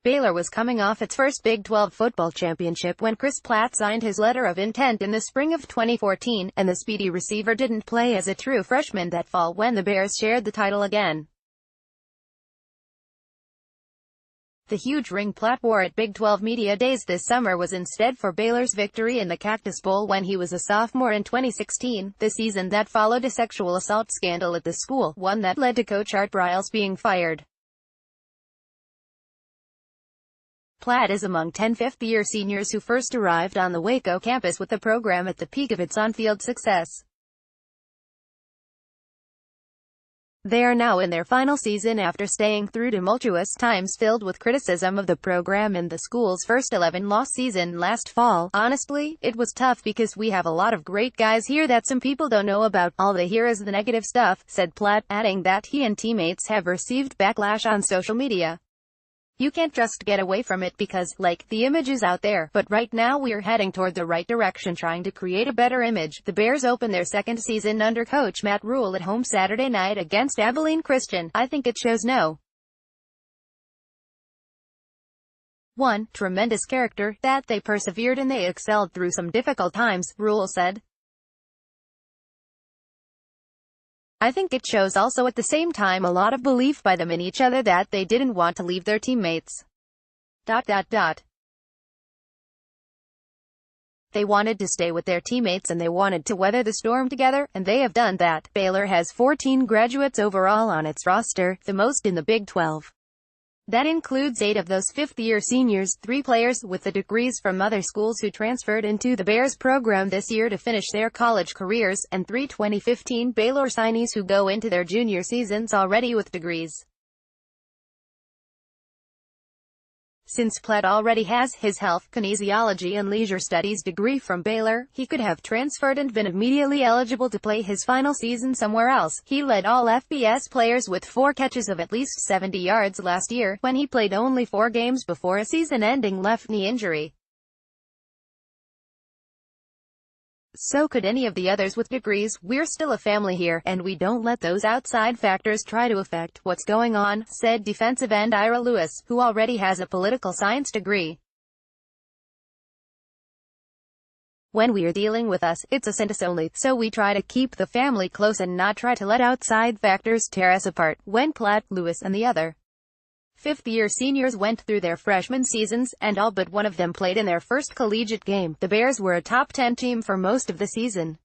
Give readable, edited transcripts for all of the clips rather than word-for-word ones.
Baylor was coming off its first Big 12 football championship when Chris Platt signed his letter of intent in the spring of 2014, and the speedy receiver didn't play as a true freshman that fall when the Bears shared the title again. The huge ring Platt wore at Big 12 Media Days this summer was instead for Baylor's victory in the Cactus Bowl when he was a sophomore in 2016, the season that followed a sexual assault scandal at the school, one that led to coach Art Briles being fired. Platt is among 10 fifth-year seniors who first arrived on the Waco campus with the program at the peak of its on-field success. They are now in their final season after staying through tumultuous times filled with criticism of the program in the school's first 11-loss season last fall. Honestly, it was tough because we have a lot of great guys here that some people don't know about. All they hear is the negative stuff, said Platt, adding that he and teammates have received backlash on social media. You can't just get away from it because, like, the image is out there, but right now we're heading toward the right direction trying to create a better image. The Bears open their second season under coach Matt Rhule at home Saturday night against Abilene Christian. I think it shows no. 1. Tremendous character, that they persevered and they excelled through some difficult times, Rhule said. I think it shows also at the same time a lot of belief by them in each other that they didn't want to leave their teammates. They wanted to stay with their teammates and they wanted to weather the storm together, and they have done that. Baylor has 14 graduates overall on its roster, the most in the Big 12. That includes 8 of those fifth-year seniors, 3 players with the degrees from other schools who transferred into the Bears program this year to finish their college careers, and 3 2015 Baylor signees who go into their junior seasons already with degrees. Since Platt already has his health, kinesiology and leisure studies degree from Baylor, he could have transferred and been immediately eligible to play his final season somewhere else. He led all FBS players with 4 catches of at least 70 yards last year, when he played only 4 games before a season-ending left knee injury. So could any of the others with degrees. We're still a family here, and we don't let those outside factors try to affect what's going on, said defensive end Ira Lewis, who already has a political science degree. When we're dealing with us, it's a sentence only, so we try to keep the family close and not try to let outside factors tear us apart. When Platt, Lewis and the other fifth-year seniors went through their freshman seasons, and all but one of them played in their first collegiate game, the Bears were a top 10 team for most of the season.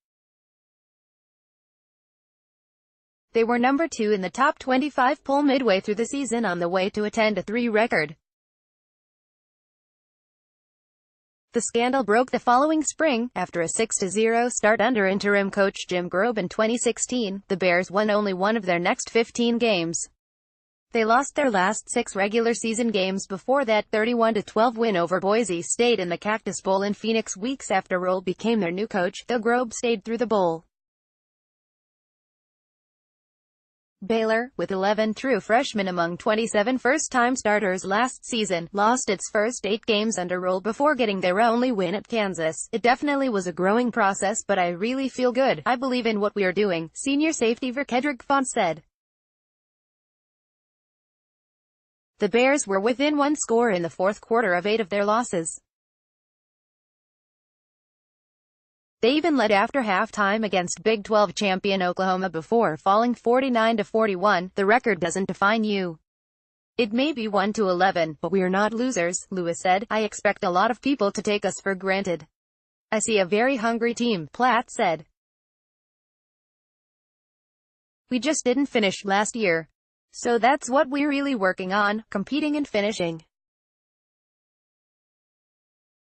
They were number 2 in the top 25 poll midway through the season on the way to a 10-3 record. The scandal broke the following spring. After a 6-0 start under interim coach Jim Grobe in 2016, the Bears won only one of their next 15 games. They lost their last 6 regular season games before that 31-12 win over Boise State in the Cactus Bowl in Phoenix weeks after Rhule became their new coach, though Grobe stayed through the bowl. Baylor, with 11 true freshmen among 27 first-time starters last season, lost its first 8 games under Rhule before getting their only win at Kansas. It definitely was a growing process, but I really feel good. I believe in what we are doing, senior safety Kedrick Font said. The Bears were within 1 score in the fourth quarter of 8 of their losses. They even led after halftime against Big 12 champion Oklahoma before falling 49-41. The record doesn't define you. It may be 1-11, but we're not losers, Lewis said. I expect a lot of people to take us for granted. I see a very hungry team, Platt said. We just didn't finish last year. So that's what we're really working on, competing and finishing.